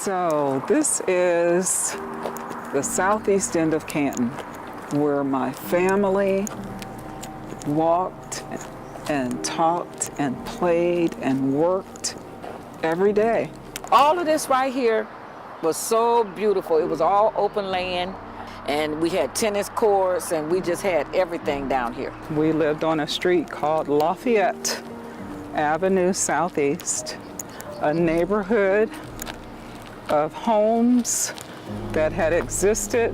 So this is the southeast end of Canton, where my family walked and talked and played and worked every day. All of this right here was so beautiful. It was all open land, and we had tennis courts, and we just had everything down here. We lived on a street called Lafayette Avenue Southeast, a neighborhood of homes that had existed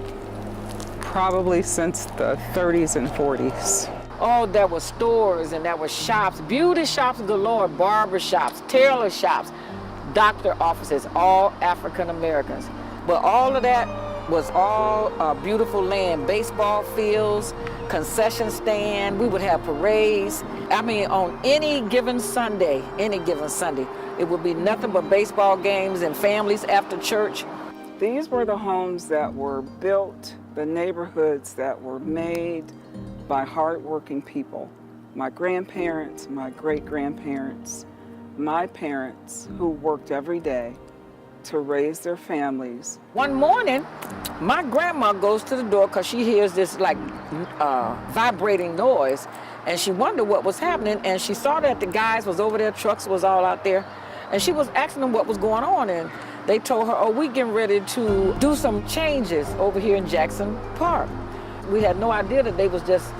probably since the 30s and 40s. Oh, there were stores and there were shops, beauty shops galore, barber shops, tailor shops, doctor offices, all African Americans. But all of that was all beautiful land, baseball fields, concession stand. We would have parades. I mean, on any given Sunday, it would be nothing but baseball games and families after church. These were the homes that were built, the neighborhoods that were made by hardworking people. My grandparents, my great-grandparents, my parents, who worked every day to raise their families. One morning, my grandma goes to the door because she hears this like vibrating noise, and she wondered what was happening, and she saw that the guys was over there, trucks was all out there, and she was asking them what was going on, and they told her, oh, we getting ready to do some changes over here in Jackson Park. We had no idea that they was just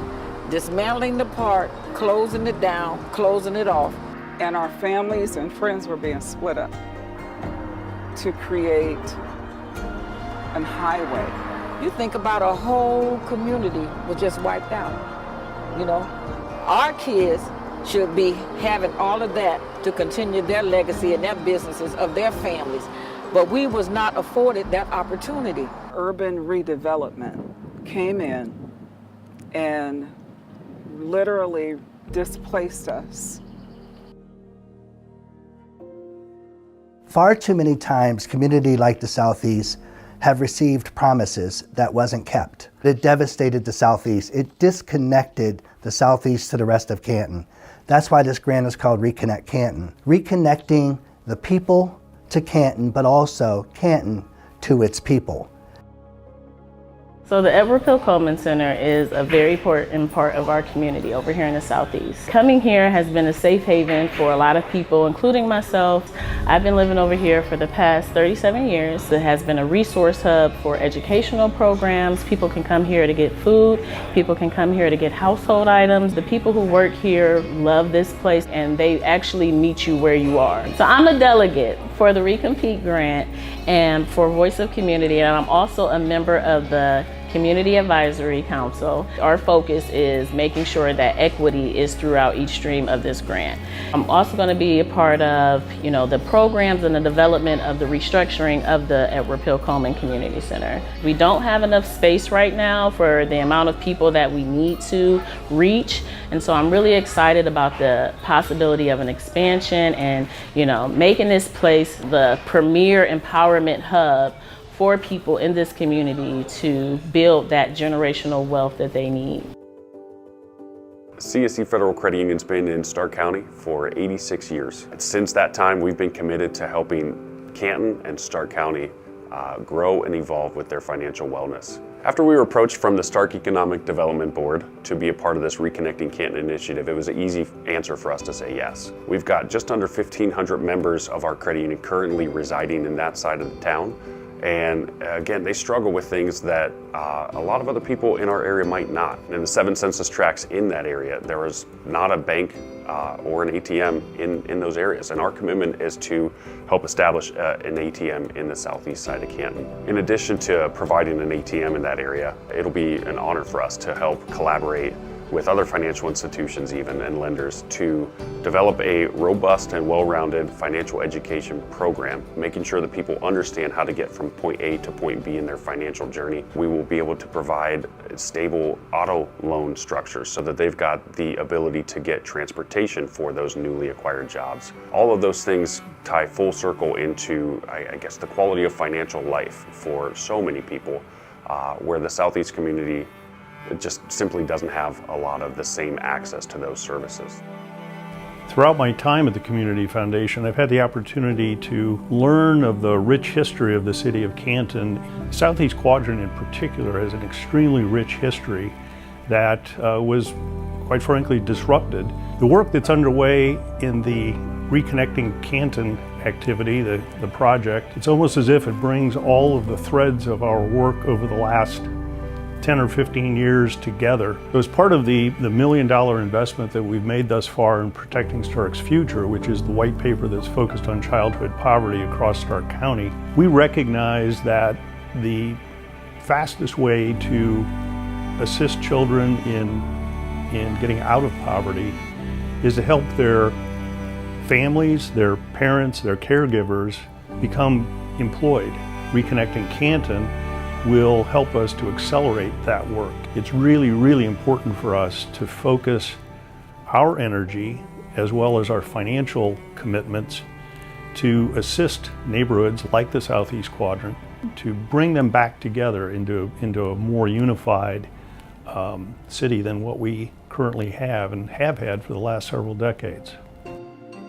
dismantling the park, closing it down, closing it off. And our families and friends were being split up to create a highway. You think about a whole community was just wiped out, you know? Our kids should be having all of that to continue their legacy and their businesses of their families, but we was not afforded that opportunity. Urban redevelopment came in and literally displaced us. Far too many times, community like the Southeast have received promises that wasn't kept. It devastated the Southeast. It disconnected the Southeast to the rest of Canton. That's why this grant is called Reconnect Canton. Reconnecting the people to Canton, but also Canton to its people. So the Edward Pill Coleman Center is a very important part of our community over here in the Southeast. Coming here has been a safe haven for a lot of people, including myself. I've been living over here for the past 37 years. It has been a resource hub for educational programs. People can come here to get food. People can come here to get household items. The people who work here love this place, and they actually meet you where you are. So I'm a delegate for the Recompete grant and for Voice of Community, and I'm also a member of the Community Advisory Council. Our focus is making sure that equity is throughout each stream of this grant. I'm also going to be a part of, the programs and the development of the restructuring of the Edward Pill Coleman Community Center. We don't have enough space right now for the amount of people that we need to reach, and so I'm really excited about the possibility of an expansion and, making this place the premier empowerment hub for people in this community to build that generational wealth that they need. CSC Federal Credit Union's been in Stark County for 86 years. Since that time, we've been committed to helping Canton and Stark County grow and evolve with their financial wellness. After we were approached from the Stark Economic Development Board to be a part of this Reconnecting Canton initiative, it was an easy answer for us to say yes. We've got just under 1,500 members of our credit union currently residing in that side of the town. And again, they struggle with things that a lot of other people in our area might not. In the 7 census tracts in that area, there was not a bank or an ATM in those areas. And our commitment is to help establish an ATM in the southeast side of Canton. In addition to providing an ATM in that area, it'll be an honor for us to help collaborate with other financial institutions even and lenders to develop a robust and well-rounded financial education program, making sure that people understand how to get from point A to point B in their financial journey. We will be able to provide stable auto loan structures so that they've got the ability to get transportation for those newly acquired jobs. All of those things tie full circle into, I guess, the quality of financial life for so many people, where the Southeast community it just simply doesn't have a lot of the same access to those services. Throughout my time at the Community Foundation, I've had the opportunity to learn of the rich history of the City of Canton. The Southeast Quadrant in particular has an extremely rich history that was, quite frankly, disrupted. The work that's underway in the Reconnecting Canton activity, the project, it's almost as if it brings all of the threads of our work over the last 10 or 15 years together. It was part of the $1 million investment that we've made thus far in Protecting Stark's Future, which is the white paper that's focused on childhood poverty across Stark County. We recognize that the fastest way to assist children in getting out of poverty is to help their families, their parents, their caregivers become employed. Reconnecting Canton will help us to accelerate that work. It's really, really important for us to focus our energy as well as our financial commitments to assist neighborhoods like the Southeast Quadrant to bring them back together into a more unified city than what we currently have and have had for the last several decades.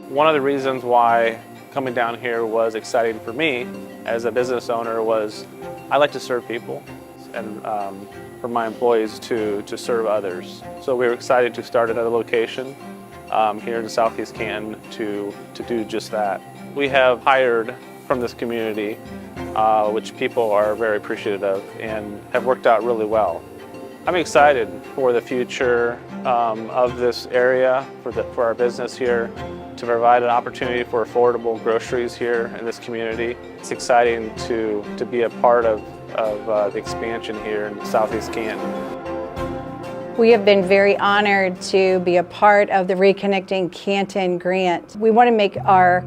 One of the reasons why coming down here was exciting for me as a business owner was I like to serve people and for my employees to serve others. So we were excited to start another location here in Southeast Canton to do just that. We have hired from this community, which people are very appreciative of and have worked out really well. I'm excited for the future of this area, for our business here, to provide an opportunity for affordable groceries here in this community. It's exciting to be a part of the expansion here in Southeast Canton. We have been very honored to be a part of the Reconnecting Canton grant. We want to make our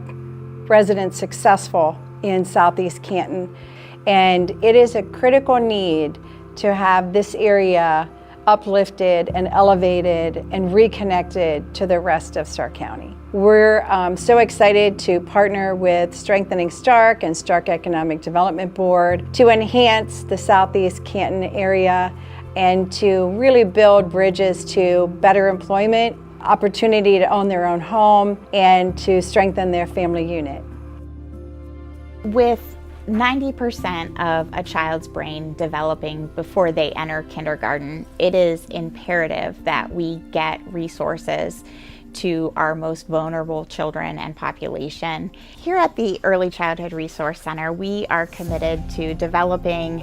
residents successful in Southeast Canton, and it is a critical need to have this area uplifted and elevated and reconnected to the rest of Stark County. We're so excited to partner with Strengthening Stark and Stark Economic Development Board to enhance the Southeast Canton area and to really build bridges to better employment, opportunity to own their own home, and to strengthen their family unit. With 90% of a child's brain developing before they enter kindergarten, it is imperative that we get resources to our most vulnerable children and population. Here at the Early Childhood Resource Center, we are committed to developing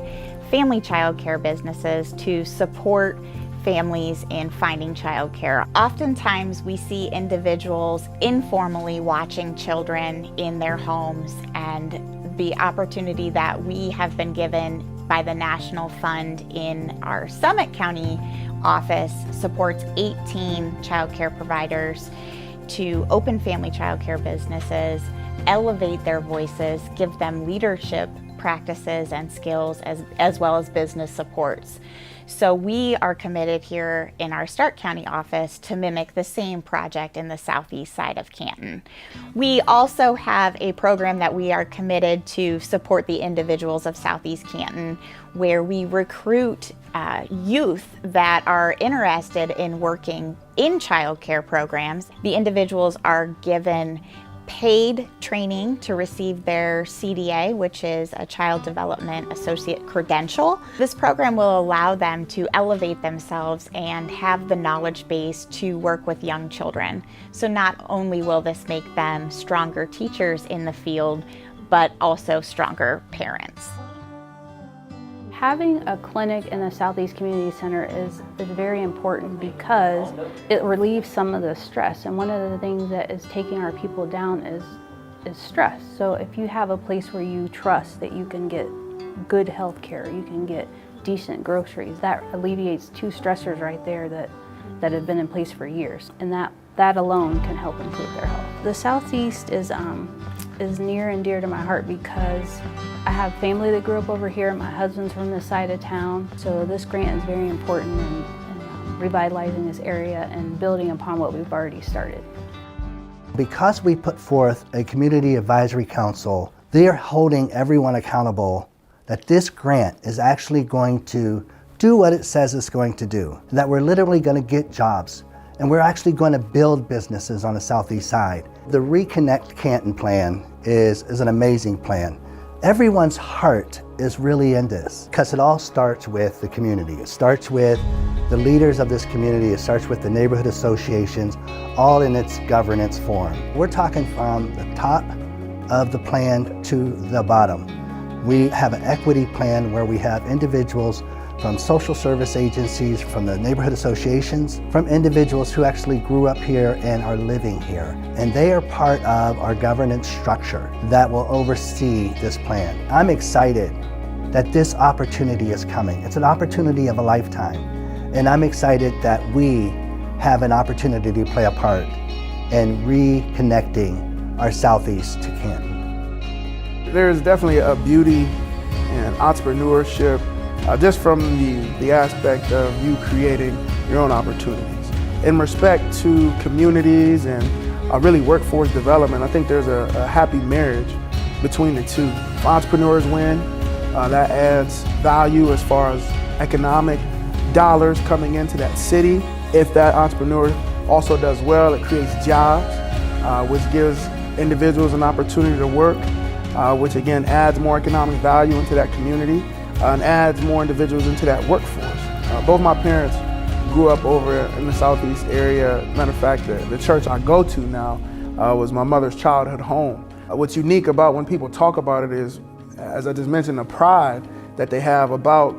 family child care businesses to support families in finding childcare. Oftentimes we see individuals informally watching children in their homes, and the opportunity that we have been given by the National Fund in our Summit County office supports 18 child care providers to open family child care businesses, elevate their voices, give them leadership practices and skills as well as business supports. So we are committed here in our Stark County office to mimic the same project in the southeast side of Canton. We also have a program that we are committed to support the individuals of Southeast Canton, where we recruit youth that are interested in working in child care programs. The individuals are given paid training to receive their CDA, which is a Child Development Associate credential. This program will allow them to elevate themselves and have the knowledge base to work with young children. So not only will this make them stronger teachers in the field, but also stronger parents. Having a clinic in the Southeast Community Center is very important because it relieves some of the stress. And one of the things that is taking our people down is stress. So if you have a place where you trust that you can get good health care, you can get decent groceries, that alleviates two stressors right there that have been in place for years. And that alone can help improve their health. The Southeast is near and dear to my heart because I have family that grew up over here. My husband's from this side of town. So this grant is very important in revitalizing this area and building upon what we've already started. Because we put forth a community advisory council, they are holding everyone accountable that this grant is actually going to do what it says it's going to do, that we're literally going to get jobs and we're actually going to build businesses on the southeast side. The Reconnect Canton plan is an amazing plan. Everyone's heart is really in this because it all starts with the community. It starts with the leaders of this community. It starts with the neighborhood associations, all in its governance form. We're talking from the top of the plan to the bottom. We have an equity plan where we have individuals from social service agencies, from the neighborhood associations, from individuals who actually grew up here and are living here. And they are part of our governance structure that will oversee this plan. I'm excited that this opportunity is coming. It's an opportunity of a lifetime. And I'm excited that we have an opportunity to play a part in reconnecting our Southeast to Canton. There is definitely a beauty in entrepreneurship just from the aspect of you creating your own opportunities. In respect to communities and really workforce development, I think there's a happy marriage between the two. If entrepreneurs win, that adds value as far as economic dollars coming into that city. If that entrepreneur also does well, it creates jobs, which gives individuals an opportunity to work, which again adds more economic value into that community and adds more individuals into that workforce. Both my parents grew up over in the southeast area. Matter of fact, the church I go to now was my mother's childhood home. What's unique about when people talk about it is, as I just mentioned, the pride that they have about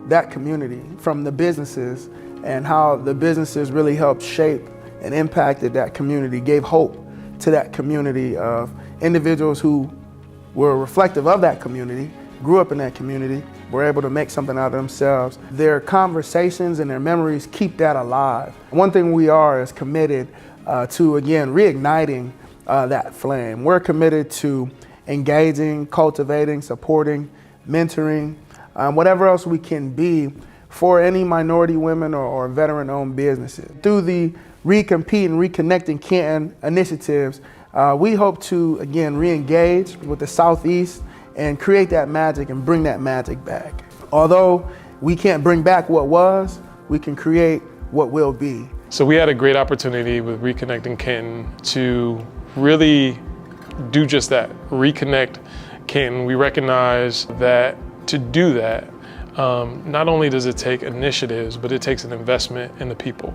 that community from the businesses and how the businesses really helped shape and impacted that community, gave hope to that community of individuals who were reflective of that community, grew up in that community, were able to make something out of themselves. Their conversations and their memories keep that alive. One thing we are is committed to, again, reigniting that flame. We're committed to engaging, cultivating, supporting, mentoring, whatever else we can be for any minority women or veteran-owned businesses. Through the Recompete and Reconnecting Canton initiatives, we hope to, again, re-engage with the Southeast and create that magic and bring that magic back. Although we can't bring back what was, we can create what will be. So we had a great opportunity with Reconnecting Canton to really do just that, reconnect Canton. We recognize that to do that, not only does it take initiatives, but it takes an investment in the people.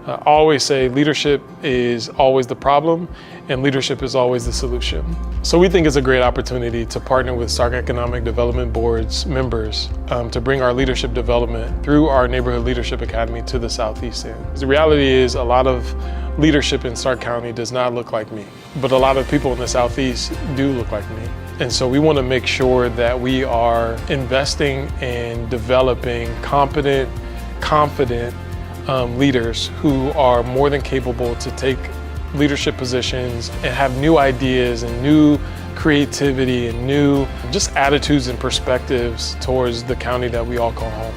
I always say leadership is always the problem and leadership is always the solution. So we think it's a great opportunity to partner with Stark Economic Development Board's members to bring our leadership development through our Neighborhood Leadership Academy to the Southeast end. The reality is a lot of leadership in Stark County does not look like me, but a lot of people in the Southeast do look like me. And so we want to make sure that we are investing in developing competent, confident leaders who are more than capable to take leadership positions and have new ideas and new creativity and new just attitudes and perspectives towards the county that we all call home.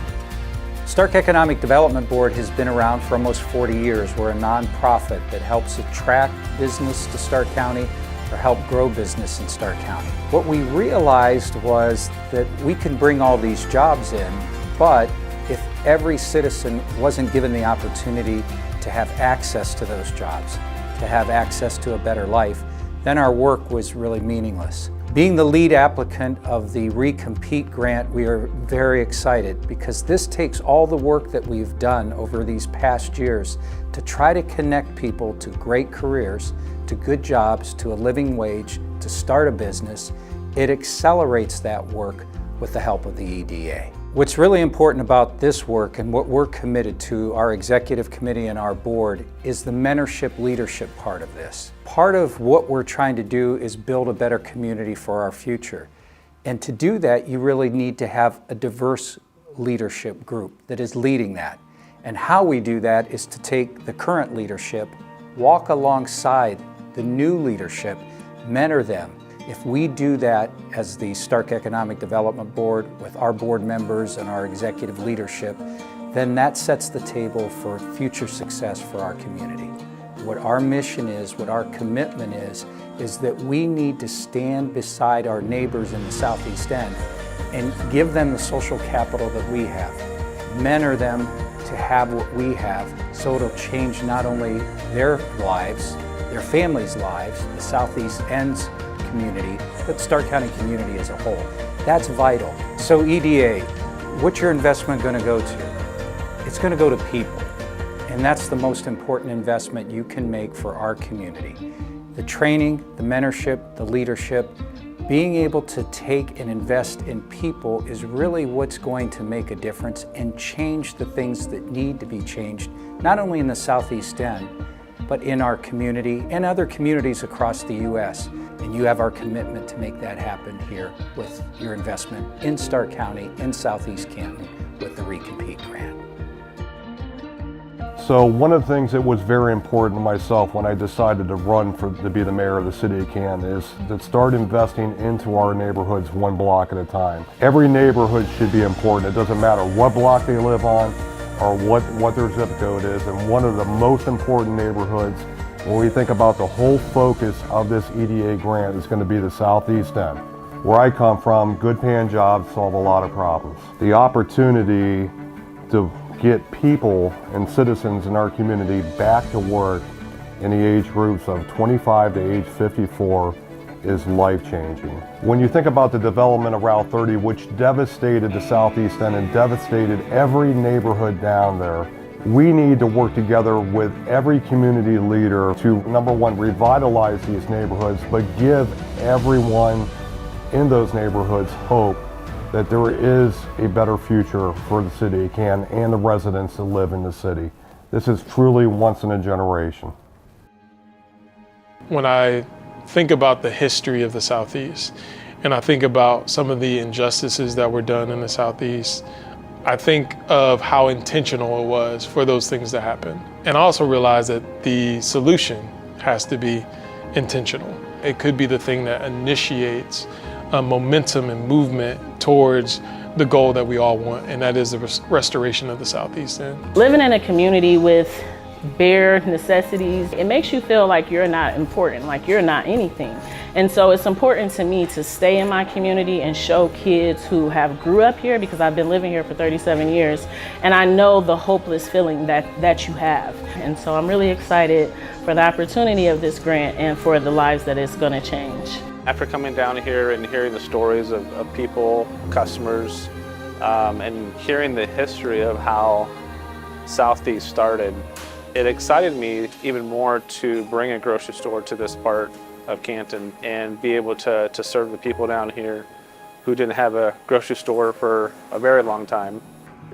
Stark Economic Development Board has been around for almost 40 years. We're a nonprofit that helps attract business to Stark County or help grow business in Stark County. What we realized was that we can bring all these jobs in, but if every citizen wasn't given the opportunity to have access to those jobs, to have access to a better life, then our work was really meaningless. Being the lead applicant of the Recompete grant, we are very excited because this takes all the work that we've done over these past years to try to connect people to great careers, to good jobs, to a living wage, to start a business. It accelerates that work with the help of the EDA. What's really important about this work and what we're committed to, our executive committee and our board, is the mentorship leadership part of this. Part of what we're trying to do is build a better community for our future. And to do that, you really need to have a diverse leadership group that is leading that. And how we do that is to take the current leadership, walk alongside the new leadership, mentor them. If we do that as the Stark Economic Development Board with our board members and our executive leadership, then that sets the table for future success for our community. What our mission is, what our commitment is that we need to stand beside our neighbors in the Southeast End and give them the social capital that we have, mentor them to have what we have So it'll change not only their lives, their families' lives, the Southeast End's community, but Stark County community as a whole. That's vital. So EDA, what's your investment going to go to? It's going to go to people. And that's the most important investment you can make for our community. The training, the mentorship, the leadership, being able to take and invest in people is really what's going to make a difference and change the things that need to be changed, not only in the Southeast End, but in our community and other communities across the U.S. And you have our commitment to make that happen here with your investment in Stark County, in Southeast Canton, with the Recompete grant. So one of the things that was very important to myself when I decided to run to be the mayor of the City of Canton is to start investing into our neighborhoods one block at a time. Every neighborhood should be important. It doesn't matter what block they live on or what their zip code is. And one of the most important neighborhoods when we think about the whole focus of this EDA grant is going to be the Southeast End. Where I come from, good paying jobs solve a lot of problems. The opportunity to get people and citizens in our community back to work in the age groups of 25 to age 54 is life-changing. When you think about the development of Route 30, which devastated the Southeast End and devastated every neighborhood down there, we need to work together with every community leader to, number one, revitalize these neighborhoods, but give everyone in those neighborhoods hope that there is a better future for the City of Canton and the residents that live in the city. This is truly once in a generation. When I think about the history of the Southeast, and I think about some of the injustices that were done in the Southeast, I think of how intentional it was for those things to happen. And I also realize that the solution has to be intentional. It could be the thing that initiates momentum and movement towards the goal that we all want, and that is the restoration of the Southeast End. Living in a community with bare necessities, it makes you feel like you're not important, like you're not anything. And so it's important to me to stay in my community and show kids who have grew up here, because I've been living here for 37 years, and I know the hopeless feeling that you have. And so I'm really excited for the opportunity of this grant and for the lives that it's going to change. After coming down here and hearing the stories of people, customers, and hearing the history of how Southeast started, it excited me even more to bring a grocery store to this part of Canton and be able to serve the people down here who didn't have a grocery store for a very long time.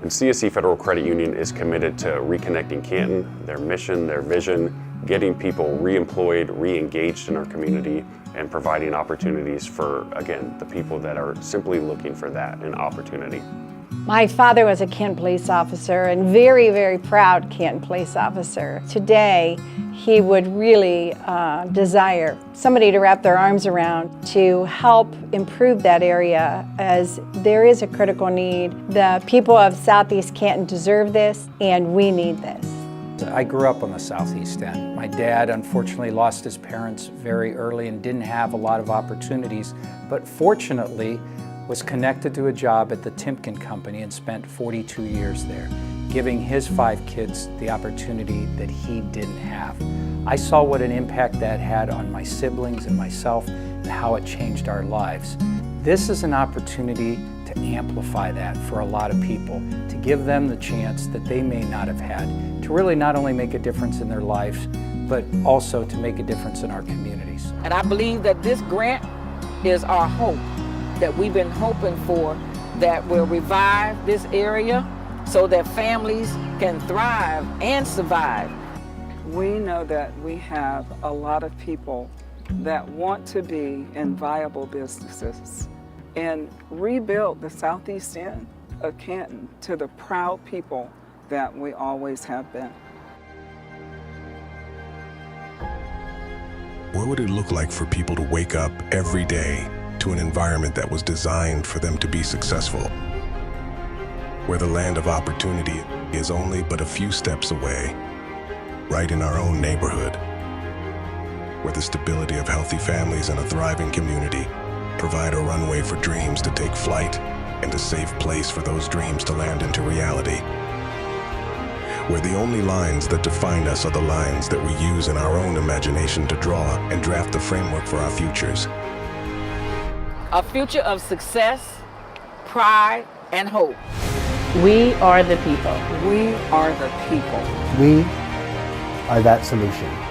And CSC Federal Credit Union is committed to reconnecting Canton, their mission, their vision, getting people re-employed, re-engaged in our community, and providing opportunities for, again, the people that are simply looking for that, an opportunity. My father was a Canton police officer, and very, very proud Canton police officer. Today, he would really desire somebody to wrap their arms around to help improve that area, as there is a critical need. The people of Southeast Canton deserve this, and we need this. I grew up on the Southeast End. My dad unfortunately lost his parents very early and didn't have a lot of opportunities, but fortunately was connected to a job at the Timken Company and spent 42 years there, giving his 5 kids the opportunity that he didn't have. I saw what an impact that had on my siblings and myself and how it changed our lives. This is an opportunity to amplify that for a lot of people, to give them the chance that they may not have had, to really not only make a difference in their lives, but also to make a difference in our communities. And I believe that this grant is our hope that we've been hoping for, that will revive this area so that families can thrive and survive. We know that we have a lot of people that want to be in viable businesses and rebuild the Southeast End of Canton to the proud people that we always have been. What would it look like for people to wake up every day to an environment that was designed for them to be successful, where the land of opportunity is only but a few steps away, right in our own neighborhood, where the stability of healthy families and a thriving community provide a runway for dreams to take flight and a safe place for those dreams to land into reality, where the only lines that define us are the lines that we use in our own imagination to draw and draft the framework for our futures. A future of success, pride, and hope. We are the people. We are the people. We are that solution.